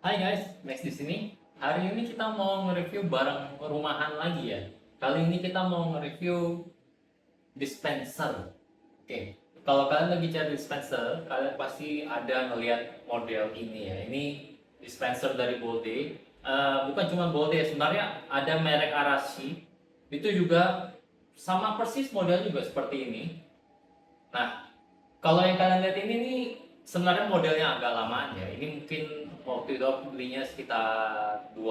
Hai guys, Max di sini. Hari ini kita mau nge-review barang rumahan lagi ya. Kali ini kita mau nge-review dispenser. Oke, kalau kalian lagi cari dispenser, kalian pasti ada ngelihat model ini ya. Ini dispenser dari Bolde. Bukan cuma Bolde, sebenarnya ada merek Arashi. Itu juga sama persis model juga seperti ini. Nah, kalau yang kalian lihat ini nih sebenarnya modelnya agak lama ya. Ini mungkin waktu itu aku belinya sekitar 2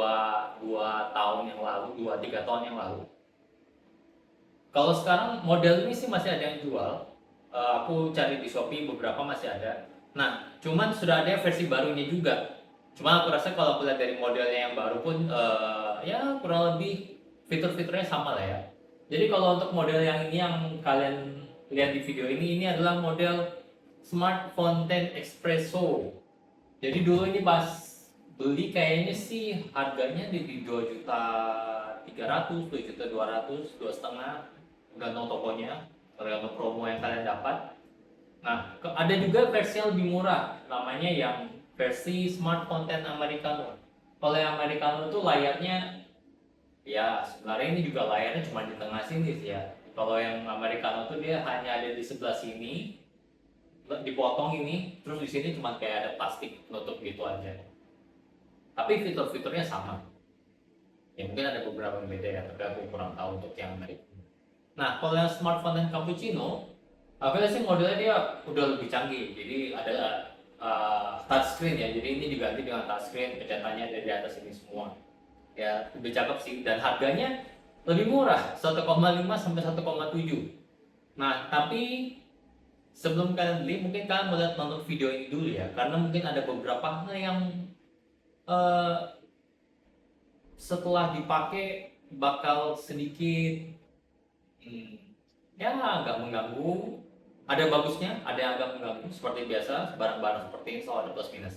tahun yang lalu, 2 3 tahun yang lalu. Kalau sekarang model ini sih masih ada yang jual. Aku cari di Shopee beberapa masih ada. Nah, cuman sudah ada versi barunya juga. Cuma aku rasa kalau aku lihat dari modelnya yang baru pun ya kurang lebih fitur-fiturnya sama lah ya. Jadi kalau untuk model yang ini yang kalian lihat di video ini adalah model Smart Fountain Espresso. Jadi dulu ini pas beli kayaknya sih harganya di 2.300.000, 2.200.000, 2,5, tergantung tokonya, tergantung promo yang kalian dapat. Nah, ada juga versi yang lebih murah, namanya yang versi Smart Fountain Americano. Kalau yang Americano itu layarnya, ya sebenarnya ini juga layarnya cuma di tengah sini sih ya. Kalau yang Americano tuh dia hanya ada di sebelah sini, dipotong ini, terus di sini cuma kayak ada plastik nutup gitu aja. Tapi fitur-fiturnya sama. Ya mungkin ada beberapa yang beda ya, tapi aku kurang tahu untuk yang Amerika. Nah, kalau yang smartphone dan cappuccino, aku lihat sih modelnya dia udah lebih canggih. Jadi ada touchscreen ya. Jadi ini diganti dengan touchscreen, pencetannya ada di atas ini semua. Ya lebih cakep sih dan harganya lebih murah, 1,5 sampai 1,7. Nah, tapi sebelum kalian beli, mungkin kalian melihat nonton video ini dulu ya, karena mungkin ada beberapa hal yang eh, setelah dipakai bakal sedikit ya agak mengganggu. Ada bagusnya, ada yang agak mengganggu. Seperti biasa, barang-barang seperti ini selalu ada plus minus.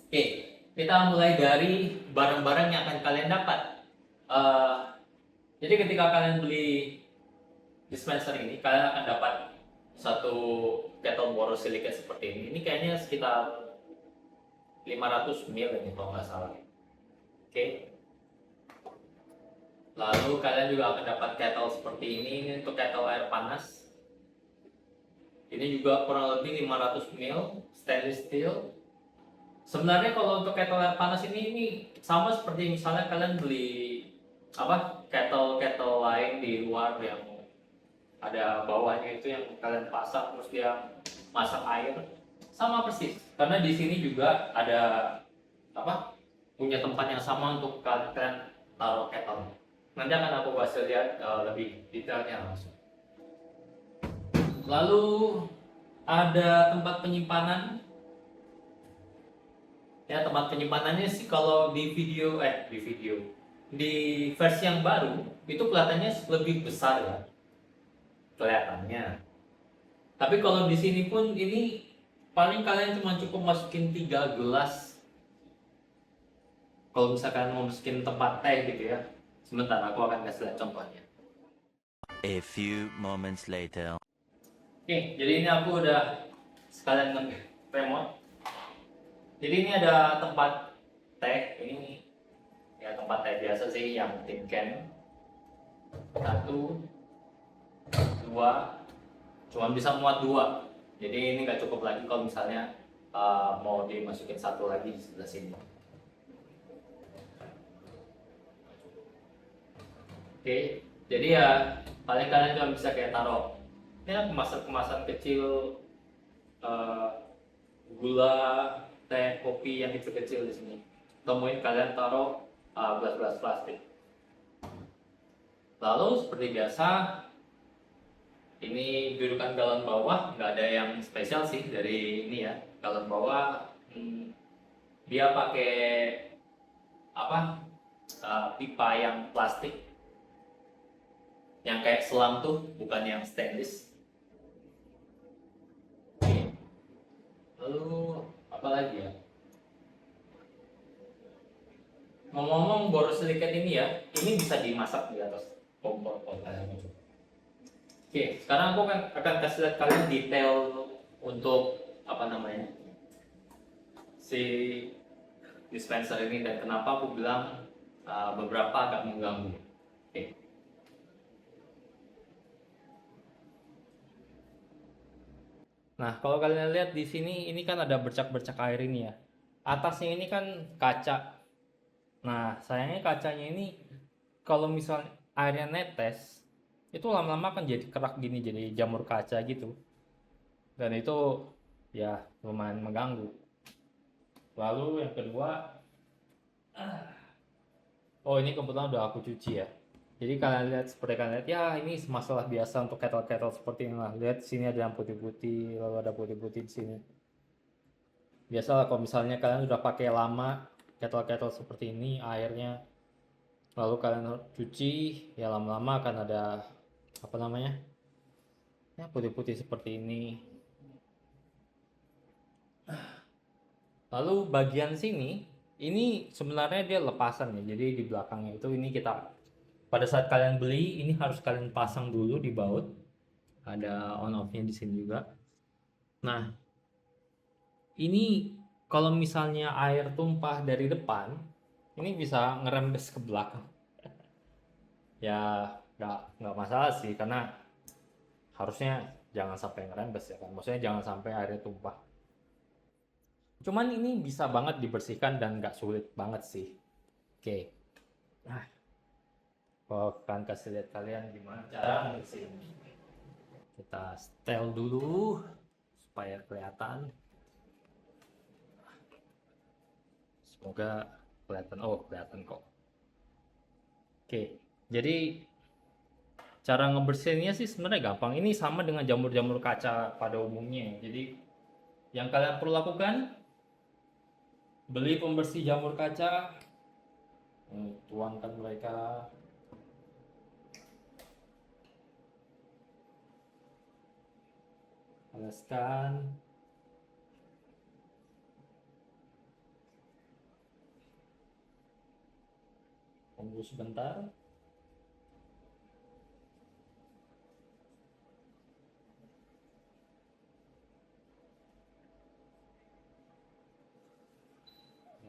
Oke, kita mulai dari barang-barang yang akan kalian dapat. Eh, jadi ketika kalian beli dispenser ini, kalian akan dapat satu kettle borosilicate seperti ini. Ini kayaknya sekitar 500 ml ini kalau nggak salah. Oke. Lalu kalian juga akan dapat kettle seperti ini untuk kettle air panas. Ini juga kurang lebih 500 ml stainless steel. Sebenarnya kalau untuk kettle air panas ini sama seperti misalnya kalian beli kettle lain di luar yang ada bawahnya itu yang kalian pasang terus dia masak air, sama persis. Karena di sini juga ada punya tempat yang sama untuk kalian taruh kettle. Nanti akan aku kasih lihat lebih detailnya langsung. Lalu ada tempat penyimpanan. Ya, tempat penyimpanannya sih kalau di versi yang baru itu kelihatannya lebih besar ya kelihatannya. Tapi kalau di sini pun ini paling kalian cuma cukup masukin 3 gelas. Kalau misalkan mau masukin tempat teh gitu ya. Sebentar, aku akan kasih lihat contohnya. A few moments later. Oke, jadi ini aku udah sekalian remote. Jadi ini ada tempat teh, ini ya tempat teh biasa sih yang tin can. 1, 2, cuma bisa muat 2. Jadi ini nggak cukup lagi kalau misalnya mau dimasukin satu lagi di sebelah sini. Oke, jadi ya paling kalian cuma bisa kayak taruh ya kemasan-kemasan kecil, eh, gula, teh, kopi yang kecil-kecil di sini. Temuin kalian taruh gelas-gelas plastik. Lalu seperti biasa, ini dudukan galon bawah nggak ada yang spesial sih dari ini ya. Galon bawah dia pakai pipa yang plastik yang kayak selang tuh, bukan yang stainless. Oke. Lalu apa lagi ya? Ngomong-ngomong borosilicate ini ya, ini bisa dimasak di atas kompor kalau kalian mau coba. Oke, sekarang aku akan kasih lihat kalian detail untuk si dispenser ini dan kenapa aku bilang beberapa agak mengganggu. Oke. Nah, kalau kalian lihat di sini, ini kan ada bercak-bercak air ini ya. Atasnya ini kan kaca. Nah, sayangnya kacanya ini kalau misalnya airnya netes, itu lama-lama akan jadi kerak gini, jadi jamur kaca gitu. Dan itu ya lumayan mengganggu. Lalu yang kedua, oh ini kebetulan udah aku cuci ya. Jadi kalian lihat, seperti kalian lihat ya, ini masalah biasa untuk kettle-kettle seperti ini lah. Lihat sini ada yang putih-putih, lalu ada putih-putih di sini. Biasalah kalau misalnya kalian udah pakai lama kettle-kettle seperti ini airnya, lalu kalian cuci, ya lama-lama akan ada apa namanya? Ya putih-putih seperti ini. Lalu bagian sini, ini sebenarnya dia lepasan ya. Jadi di belakangnya itu ini kita pada saat kalian beli ini harus kalian pasang dulu di baut. Ada on off-nya di sini juga. Nah, ini kalau misalnya air tumpah dari depan, ini bisa ngerembes ke belakang. Ya nggak masalah sih karena harusnya jangan sampai ngerembes ya kan. Maksudnya jangan sampai airnya tumpah. Cuman ini bisa banget dibersihkan dan nggak sulit banget sih. Oke. Nah, aku akan kasih lihat kalian gimana cara bersihin. Kita setel dulu supaya kelihatan. Semoga kelihatan. Oh, kelihatan kok. Oke. Jadi cara ngebersihinnya sih sebenarnya gampang. Ini sama dengan jamur-jamur kaca pada umumnya. Jadi yang kalian perlu lakukan, beli pembersih jamur kaca, tuangkan mereka, oleskan, tunggu sebentar.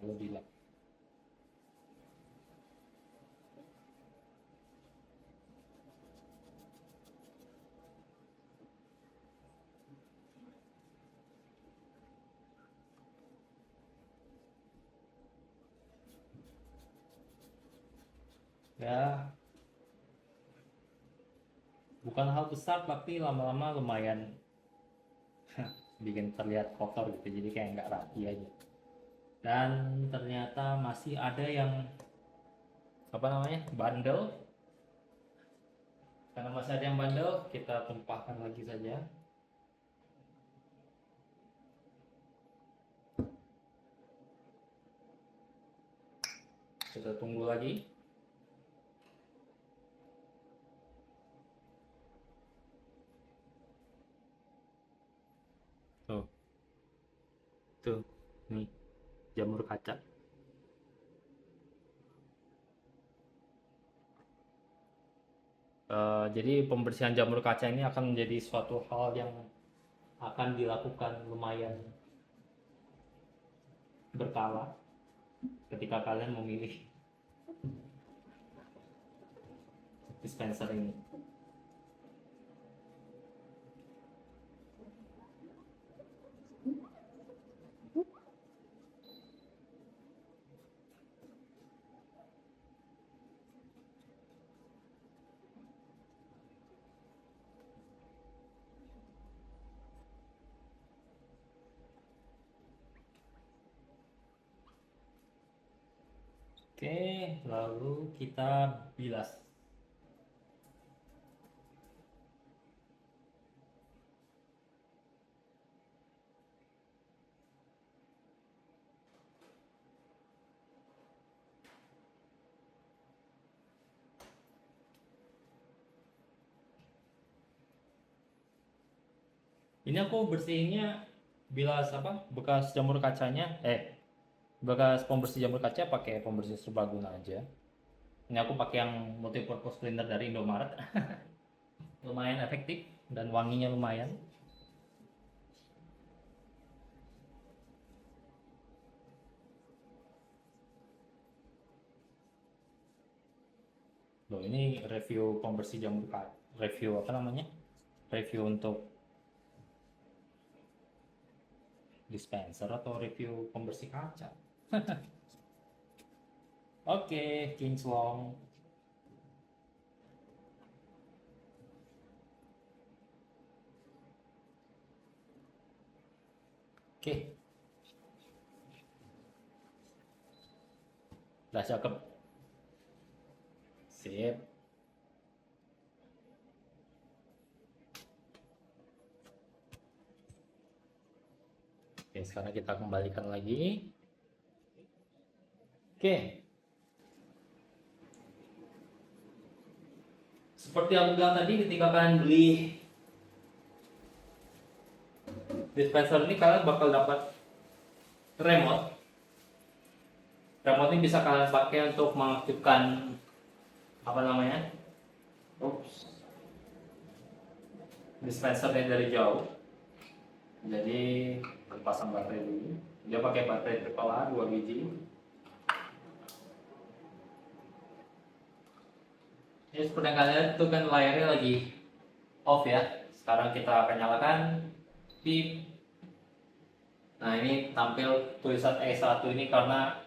Lalu dilap. Ya, bukan hal besar tapi lama-lama lumayan bikin terlihat kotor gitu. Jadi kayak nggak rapi aja. Dan ternyata masih ada yang apa namanya bandel. Karena masih ada yang bandel, kita tumpahkan lagi saja. Kita tunggu lagi. Tuh, tuh, nih jamur kaca. Jadi pembersihan jamur kaca ini akan menjadi suatu hal yang akan dilakukan lumayan berkala ketika kalian memilih dispenser ini. Oke, lalu kita bilas. Ini aku bersihinnya bilas apa? Bekas jamur kacanya, bekas pembersih jamur kaca pakai pembersih serbaguna aja. Ini aku pakai yang multipurpose cleaner dari Indomaret. Lumayan efektif dan wanginya lumayan. Loh, ini review pembersih jamur kaca. Review apa namanya? Review untuk dispenser atau review pembersih kaca? Oke, Kingswong. Oke. Udah cakep. Sip. Oke, sekarang kita kembalikan lagi. Oke. Seperti yang bilang tadi, ketika kalian beli dispenser ini, kalian bakal dapat remote. Remote ini bisa kalian pakai untuk mengaktifkan apa namanya? Dispensernya dari jauh. Jadi pasang baterai dulu. Dia pakai baterai triple A 2 biji. Ini seperti yang kalian lihat itu kan layarnya lagi off ya. Sekarang kita akan nyalakan. Pip. Nah, ini tampil tulisan E1 ini karena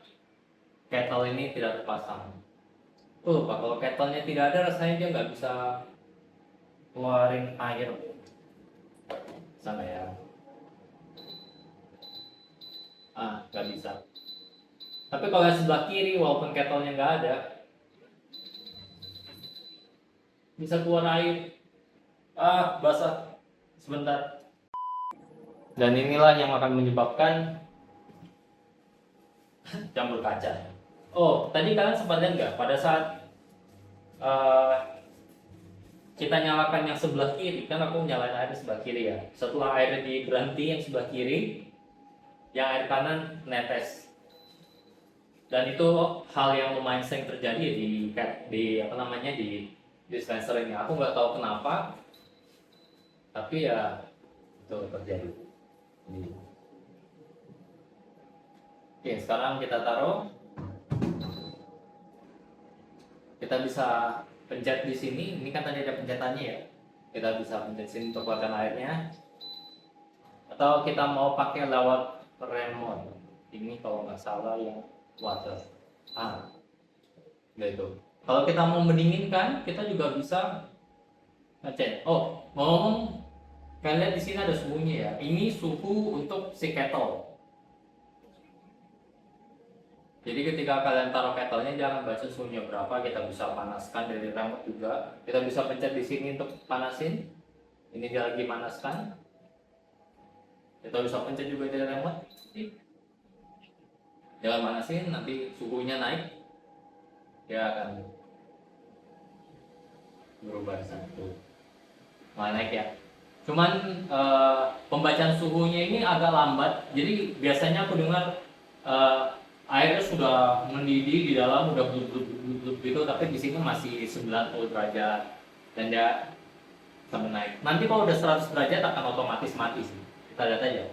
kettle ini tidak terpasang. Pak, kalau kettle-nya tidak ada, rasanya dia nggak bisa keluarin air. Sana ya. Nggak bisa. Tapi kalau yang sebelah kiri, walaupun kettle-nya nggak ada, bisa keluar air. Basah. Sebentar. Dan inilah yang akan menyebabkan jamur kaca. Oh, tadi kalian sempat lihat nggak? Pada saat kita nyalakan yang sebelah kiri, kan aku nyalain air sebelah kiri ya. Setelah airnya berhenti yang sebelah kiri, yang air kanan netes. Dan itu hal yang lumayan sering terjadi di apa namanya di dispenser ini. Aku nggak tahu kenapa, tapi ya itu terjadi. Oke, sekarang kita taruh. Kita bisa pencet di sini. Ini kan tadi ada pencetannya ya. Kita bisa pencet sini untuk keluarkan airnya. Atau kita mau pakai lewat remote. Ini kalau nggak salah yang water. Gitu. Kalau kita mau mendinginkan, kita juga bisa ngecek. Oh, ngomong, kalian lihat di sini ada suhunya ya. Ini suhu untuk si kettle. Jadi ketika kalian taruh kettle-nya, jangan baca suhunya berapa. Kita bisa panaskan dari remote juga. Kita bisa pencet di sini untuk panasin. Ini dia lagi panaskan. Kita bisa pencet juga dari remote. Jangan panasin, nanti suhunya naik. Dia akan berubah satu. Naik ya. Cuman pembacaan suhunya ini agak lambat. Jadi biasanya aku dengar airnya sudah mendidih di dalam, udah blub gitu, tapi di sini masih 90 derajat dan dia sampai naik. Nanti kalau udah 100 derajat akan otomatis mati sih. Kita lihat aja.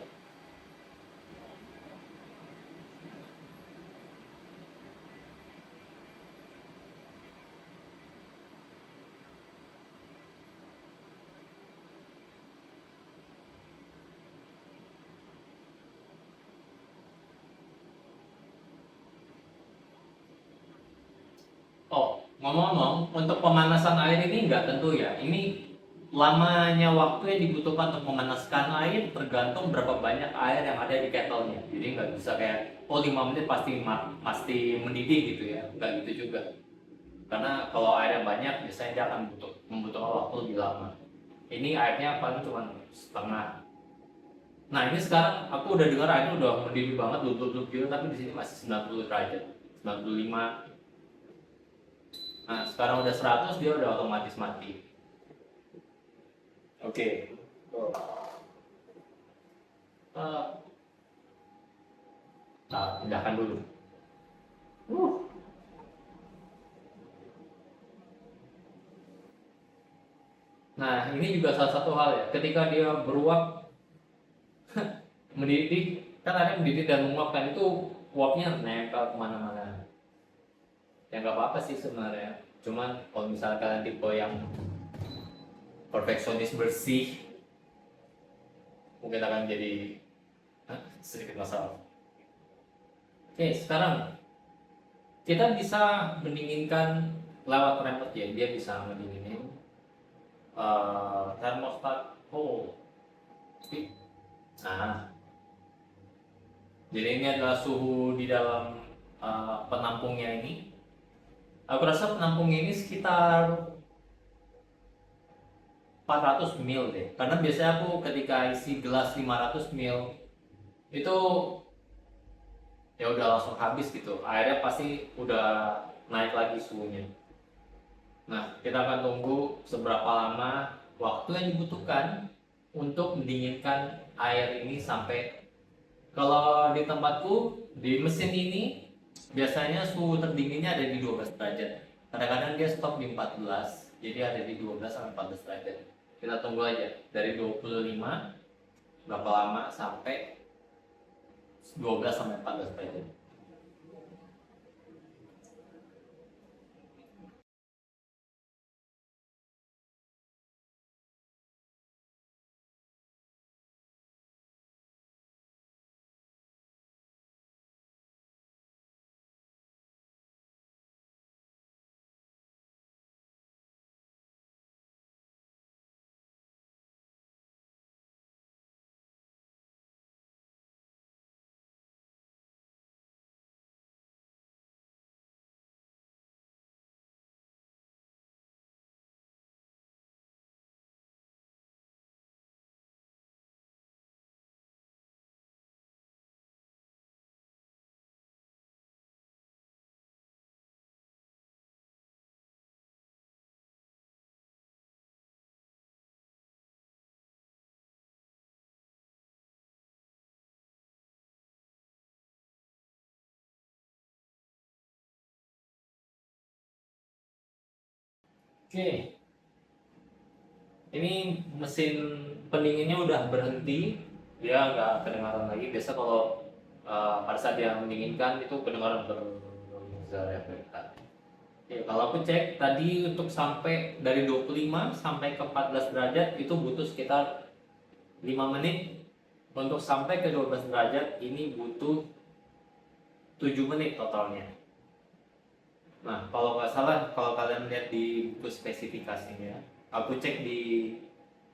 Oh, ngomong-ngomong, untuk pemanasan air ini nggak tentu ya. Ini lamanya waktu yang dibutuhkan untuk memanaskan air tergantung berapa banyak air yang ada di kettle-nya. Jadi nggak bisa kayak, 5 menit pasti mendidih gitu ya. Nggak gitu juga. Karena kalau air yang banyak, biasanya dia akan membutuhkan waktu lebih lama. Ini airnya paling cuma setengah. Nah, ini sekarang aku udah dengar airnya udah mendidih banget, blub gitu, tapi di sini masih 90 derajat, 95. Nah, sekarang udah 100, dia udah otomatis mati. Oke. Pindahkan dulu. Nah, ini juga salah satu hal ya. Ketika dia beruap, mendidih, kan ada yang mendidih dan menguapkan itu, uapnya nempel kemana-mana. Ya nggak apa-apa sih sebenarnya. Cuman kalau misalnya kalian tipe yang perfeksionis bersih, mungkin akan jadi sedikit masalah. Oke, sekarang kita bisa mendinginkan lewat remote ya. Dia bisa mendinginin thermostat. Oh, nah, jadi ini adalah suhu di dalam penampungnya ini. Aku rasa penampungnya ini sekitar 400 ml deh. Karena biasanya aku ketika isi gelas 500 ml itu ya udah langsung habis gitu. Airnya pasti udah naik lagi suhunya. Nah, kita akan tunggu seberapa lama waktu yang dibutuhkan untuk mendinginkan air ini sampai, kalau di tempatku di mesin ini biasanya suhu terdinginnya ada di 12 derajat. Kadang-kadang dia stop di 14, jadi ada di 12 sampai 14 derajat. Kita tunggu aja dari 25 berapa lama sampai 12 sampai 14 derajat. Oke, ini mesin pendinginnya udah berhenti, dia nggak kedengaran lagi. Biasa kalau pada saat dia mendinginkan itu kedengaran berzarak. Oke, kalau aku cek tadi untuk sampai dari 25 sampai ke 14 derajat itu butuh sekitar 5 menit. Untuk sampai ke 12 derajat ini butuh 7 menit totalnya. Nah, kalau nggak salah, kalau kalian lihat di buku spesifikasinya, aku cek di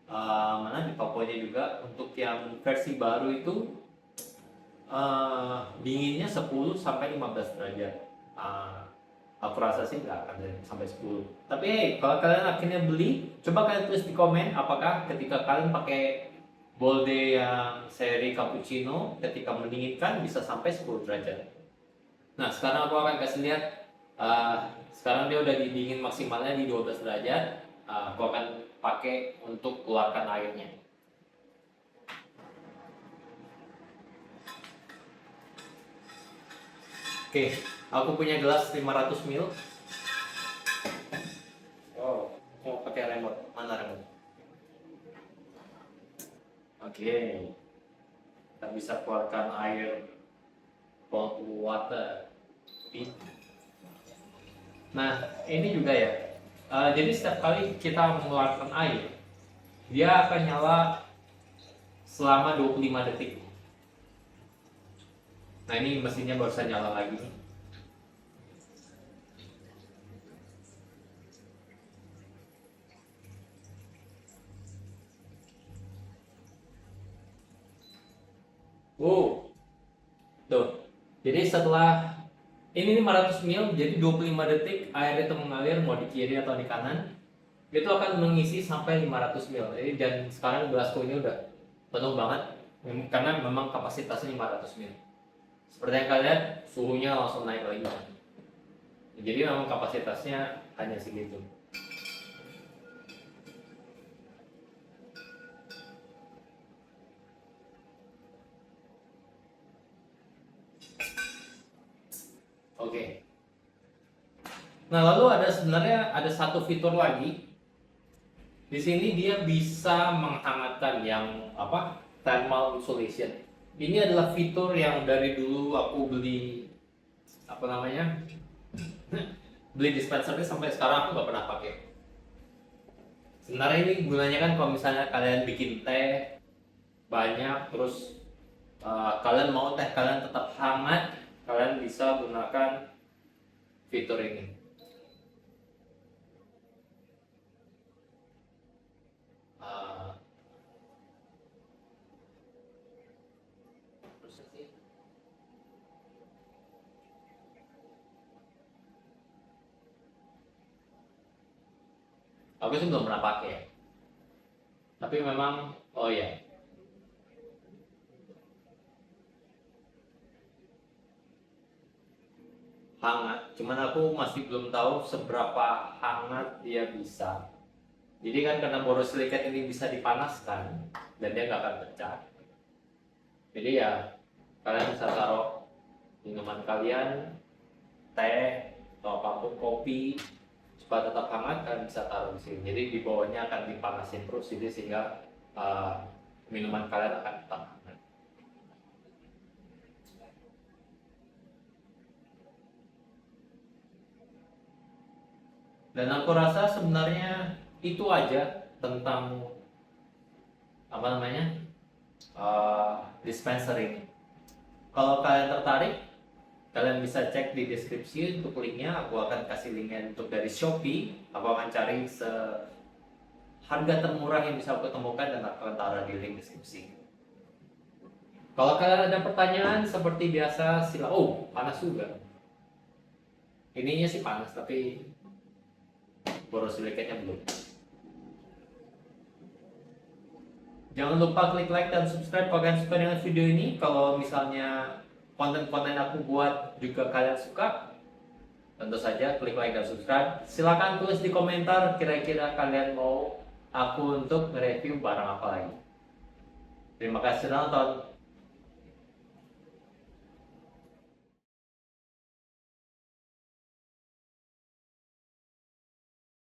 mana di tokonya juga, untuk yang versi baru itu dinginnya 10 sampai 15 derajat. Aku rasa sih nggak akan sampai 10. Tapi kalau kalian akhirnya beli, coba kalian tulis di komen apakah ketika kalian pakai Bolde yang seri cappuccino ketika mendinginkan bisa sampai 10 derajat. Nah, sekarang aku akan kasih lihat. Sekarang dia udah didingin maksimalnya di 12 derajat. Aku akan pakai untuk keluarkan airnya. Oke, aku punya gelas 500 ml. Oh, mau pakai remote. Mana remote? Oke, kita bisa keluarkan air cold water. Nah, ini juga ya. Jadi setiap kali kita mengeluarkan air, dia akan nyala selama 25 detik. Nah, ini mesinnya barusan nyala lagi. Tuh. Jadi setelah ini 500 ml, jadi 25 detik air itu mengalir mau di kiri atau di kanan, itu akan mengisi sampai 500 ml. Jadi, dan sekarang gelasku ini udah penuh banget karena memang kapasitasnya 500 ml. Seperti yang kalian lihat, suhunya langsung naik lagi. Jadi memang kapasitasnya hanya segitu. Oke. Nah, lalu sebenarnya ada satu fitur lagi. Di sini dia bisa menghangatkan yang apa? Thermal insulation. Ini adalah fitur yang dari dulu aku beli apa namanya? beli dispenser ini sampai sekarang aku nggak pernah pakai. Sebenarnya ini gunanya kan kalau misalnya kalian bikin teh banyak, terus kalian mau teh kalian tetap hangat, kalian bisa gunakan fitur ini. Uh, terus sih, aku sih belum pernah pakai, tapi memang oh ya, hangat. Cuman aku masih belum tahu seberapa hangat dia bisa. Jadi kan karena borosilikat ini bisa dipanaskan dan dia nggak akan pecah. Jadi ya kalian bisa taruh minuman kalian, teh atau apapun, kopi, supaya tetap hangat, kalian bisa taruh di sini. Jadi di bawahnya akan dipanasin terus, jadi sehingga minuman kalian akan tetap hangat. Dan aku rasa sebenarnya itu aja tentang apa namanya dispenser ini. Kalau kalian tertarik, kalian bisa cek di deskripsi untuk linknya. Aku akan kasih linknya untuk dari Shopee. Aku akan cari harga termurah yang bisa aku temukan dan aku akan taruh di link deskripsi. Kalau kalian ada pertanyaan seperti biasa, sila. Oh, panas juga. Ininya sih panas, tapi borosilikatnya belum. Jangan lupa klik like dan subscribe kalau kalian suka dengan video ini. Kalau misalnya konten-konten aku buat juga kalian suka, tentu saja klik like dan subscribe. Silahkan tulis di komentar kira-kira kalian mau aku untuk nge-review barang apa lagi. Terima kasih sudah nonton.